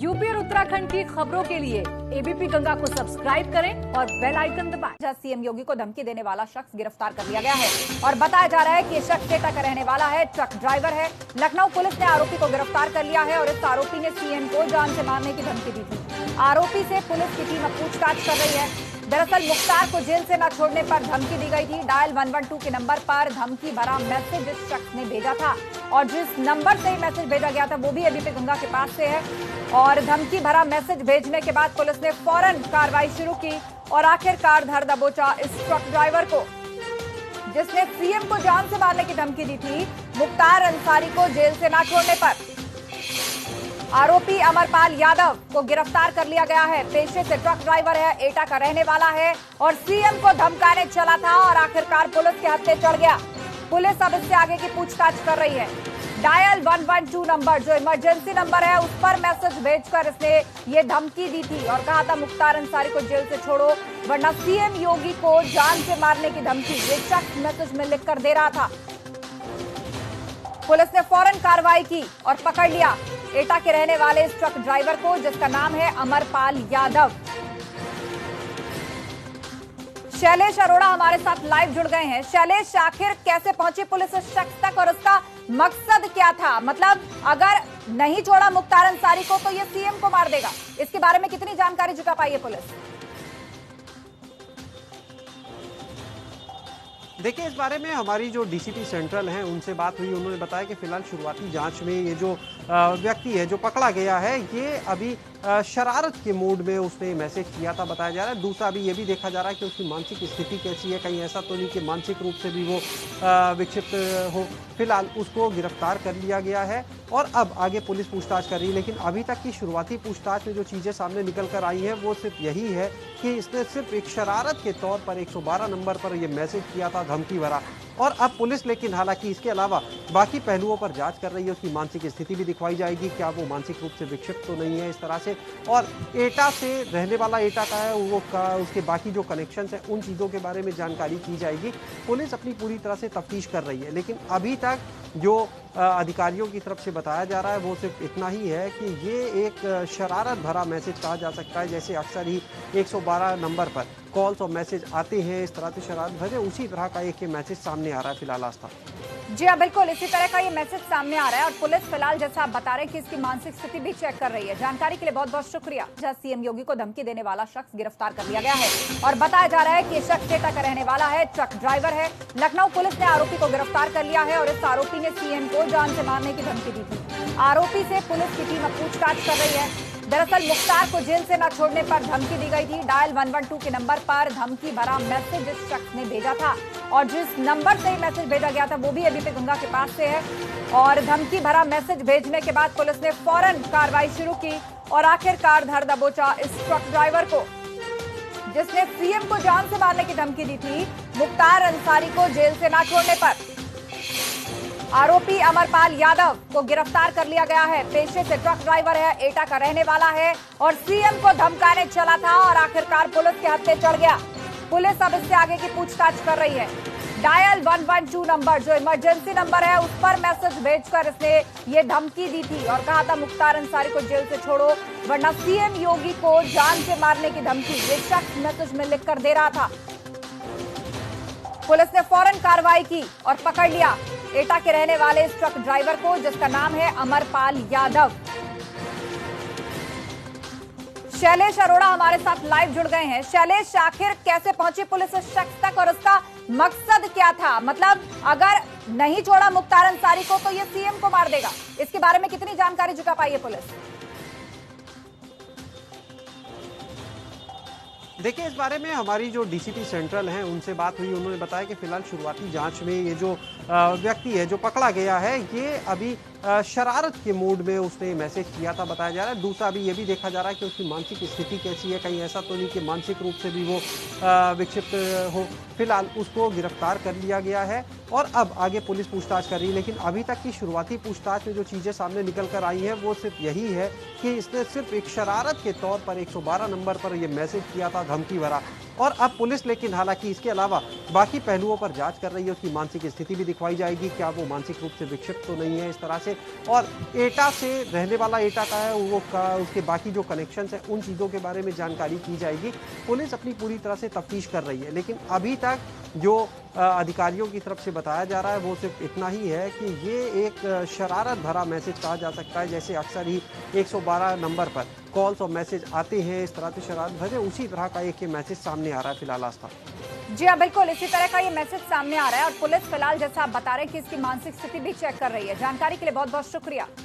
UP और उत्तराखंड की खबरों के लिए एबीपी गंगा को सब्सक्राइब करें और बेल आइकन दबाएं। जहां सीएम योगी को धमकी देने वाला शख्स गिरफ्तार कर लिया गया है और बताया जा रहा है कि ये शख्स एटा का रहने वाला है, ट्रक ड्राइवर है। लखनऊ पुलिस ने आरोपी को गिरफ्तार कर लिया है और इस आरोपी ने सीएम को जान से मारने की धमकी दी थी। आरोपी से पुलिस की टीम अब पूछताछ कर रही है। दरअसल मुख्तार को जेल से न छोड़ने पर धमकी दी गई थी। डायल 112 के नंबर पर धमकी भरा मैसेज इस शख्स ने भेजा था और जिस नंबर से मैसेज भेजा गया था वो भी एबीपी गंगा के पास से है। और धमकी भरा मैसेज भेजने के बाद पुलिस ने फौरन कार्रवाई शुरू की और आखिरकार धर दबोचा इस ट्रक ड्राइवर को, जिसने सीएम को जान से मारने की धमकी दी थी। मुख्तार अंसारी को जेल से न छोड़ने पर आरोपी अमरपाल यादव को गिरफ्तार कर लिया गया है। पेशे से ट्रक ड्राइवर है, एटा का रहने वाला है और सीएम को धमकाने चला था और आखिरकार पुलिस के हत्थे चढ़ गया। पुलिस अब इससे आगे की पूछताछ कर रही है। डायल 112 नंबर जो इमरजेंसी नंबर है उस पर मैसेज भेजकर इसने ये धमकी दी थी और कहा था मुख्तार अंसारी को जेल से छोड़ो वरना सीएम योगी को जान से मारने की धमकी ये शख्स मैसेज में लिखकर दे रहा था। पुलिस ने फौरन कार्रवाई की और पकड़ लिया एटा के रहने वाले इस ट्रक ड्राइवर को, जिसका नाम है अमरपाल यादव। शैलेश अरोड़ा हमारे साथ लाइव जुड़ गए हैं। शैलेश, आखिर कैसे पहुंची पुलिस इस शख्स तक और उसका मकसद क्या था? मतलब अगर नहीं छोड़ा मुख्तार अंसारी को तो ये सीएम को मार देगा, इसके बारे में कितनी जानकारी जुटा पाई है पुलिस? देखिए, इस बारे में हमारी जो डीसीपी सेंट्रल हैं उनसे बात हुई। उन्होंने बताया कि फिलहाल शुरुआती जांच में ये जो व्यक्ति है जो पकड़ा गया है ये अभी शरारत के मूड में उसने मैसेज किया था बताया जा रहा है। दूसरा अभी ये भी देखा जा रहा है कि उसकी मानसिक स्थिति कैसी है, कहीं ऐसा तो नहीं कि मानसिक रूप से भी वो विक्षिप्त हो। फिलहाल उसको गिरफ्तार कर लिया गया है और अब आगे पुलिस पूछताछ कर रही है। लेकिन अभी तक की शुरुआती पूछताछ में जो चीज़ें सामने निकल कर आई हैं वो सिर्फ यही है कि इसने सिर्फ एक शरारत के तौर पर 112 नंबर पर यह मैसेज किया था धमकी भरा। और अब पुलिस लेकिन हालांकि इसके अलावा बाकी पहलुओं पर जांच कर रही है। उसकी मानसिक स्थिति भी दिखवाई जाएगी, क्या वो मानसिक रूप से विक्षिप्त तो नहीं है इस तरह से। और एटा से रहने वाला एटा का है वो उसके बाकी जो कनेक्शंस हैं उन चीज़ों के बारे में जानकारी की जाएगी। पुलिस अपनी पूरी तरह से तफ्तीश कर रही है। लेकिन अभी तक जो अधिकारियों की तरफ से बताया जा रहा है वो सिर्फ इतना ही है कि ये एक शरारत भरा मैसेज कहा जा सकता है। जैसे अक्सर ही 112 नंबर पर कॉल्स और मैसेज आते हैं इस तरह से शरारत भरे, उसी तरह का एक मैसेज सामने आ रहा है फिलहाल। आस्था जी हाँ, बिल्कुल इसी तरह का ये मैसेज सामने आ रहा है और पुलिस फिलहाल जैसा आप बता रहे हैं कि इसकी मानसिक स्थिति भी चेक कर रही है। जानकारी के लिए बहुत बहुत शुक्रिया। जहां सीएम योगी को धमकी देने वाला शख्स गिरफ्तार कर लिया गया है और बताया जा रहा है कि ये शख्स एटा का रहने वाला है, ट्रक ड्राइवर है। लखनऊ पुलिस ने आरोपी को गिरफ्तार कर लिया है और इस आरोपी ने सीएम को जान से मारने की धमकी दी थी। आरोपी से पुलिस की टीम अब पूछताछ कर रही है। दरअसल मुख्तार को जेल से न छोड़ने पर धमकी दी गई थी। डायल 112 के नंबर पर धमकी भरा मैसेज इस शख्स ने भेजा था और जिस नंबर से मैसेज भेजा गया था वो भी एबीपी गंगा के पास से है। और धमकी भरा मैसेज भेजने के बाद पुलिस ने फौरन कार्रवाई शुरू की और आखिरकार धर दबोचा इस ट्रक ड्राइवर को, जिसने सीएम को जान से मारने की धमकी दी थी। मुख्तार अंसारी को जेल से न छोड़ने पर आरोपी अमरपाल यादव को गिरफ्तार कर लिया गया है। पेशे से ट्रक ड्राइवर है, एटा का रहने वाला है और सीएम को धमकाने चला था और आखिरकार पुलिस के हत्थे चढ़ गया। पुलिस अब इससे आगे की पूछताछ कर रही है। डायल 112 नंबर जो इमरजेंसी नंबर है उस पर मैसेज भेजकर इसने ये धमकी दी थी और कहा था मुख्तार अंसारी को जेल से छोड़ो वरना सीएम योगी को जान से मारने की धमकी ये शख्स मैसेज में लिखकर दे रहा था। पुलिस ने फौरन कार्रवाई की और पकड़ लिया एटा के रहने वाले इस ट्रक ड्राइवर को, जिसका नाम है अमरपाल यादव। शैलेश अरोड़ा हमारे साथ लाइव जुड़ गए हैं। शैलेश, आखिर कैसे पहुंची पुलिस इस शख्स तक और उसका मकसद क्या था? मतलब अगर नहीं छोड़ा मुख्तार अंसारी को तो ये सीएम को मार देगा, इसके बारे में कितनी जानकारी जुटा पाई है पुलिस? देखिए, इस बारे में हमारी जो डीसीपी सेंट्रल हैं उनसे बात हुई। उन्होंने बताया कि फिलहाल शुरुआती जांच में ये जो व्यक्ति है जो पकड़ा गया है ये अभी शरारत के मूड में उसने मैसेज किया था बताया जा रहा है। दूसरा अभी ये भी देखा जा रहा है कि उसकी मानसिक स्थिति कैसी है, कहीं ऐसा तो नहीं कि मानसिक रूप से भी वो विक्षिप्त हो। फिलहाल उसको गिरफ्तार कर लिया गया है और अब आगे पुलिस पूछताछ कर रही है। लेकिन अभी तक की शुरुआती पूछताछ में जो चीज़ें सामने निकल कर आई हैं वो सिर्फ यही है कि इसने सिर्फ एक शरारत के तौर पर 112 नंबर पर यह मैसेज किया था धमकी भरा और अब पुलिस लेकिन हालांकि इसके अलावा बाकी पहलुओं पर जांच कर रही है। उसकी मानसिक स्थिति भी दिखवाई जाएगी, क्या वो मानसिक रूप से विक्षिप्त तो नहीं है इस तरह से, और एटा से रहने वाला एटा का है वो उसके बाकी जो कनेक्शन है उन चीज़ों के बारे में जानकारी की जाएगी। पुलिस अपनी पूरी तरह से तफ्तीश कर रही है, लेकिन अभी तक जो अधिकारियों की तरफ से बताया जा रहा है वो सिर्फ इतना ही है कि ये एक शरारत भरा मैसेज कहा जा सकता है। जैसे अक्सर ही 112 नंबर पर कॉल्स और मैसेज आते हैं इस तरह से शरारत भरे, उसी तरह का एक ये मैसेज सामने आ रहा है फिलहाल आस्था। जी हाँ, बिल्कुल इसी तरह का ये मैसेज सामने आ रहा है और पुलिस फिलहाल जैसा आप बता रहे हैं कि इसकी मानसिक स्थिति भी चेक कर रही है। जानकारी के लिए बहुत बहुत शुक्रिया।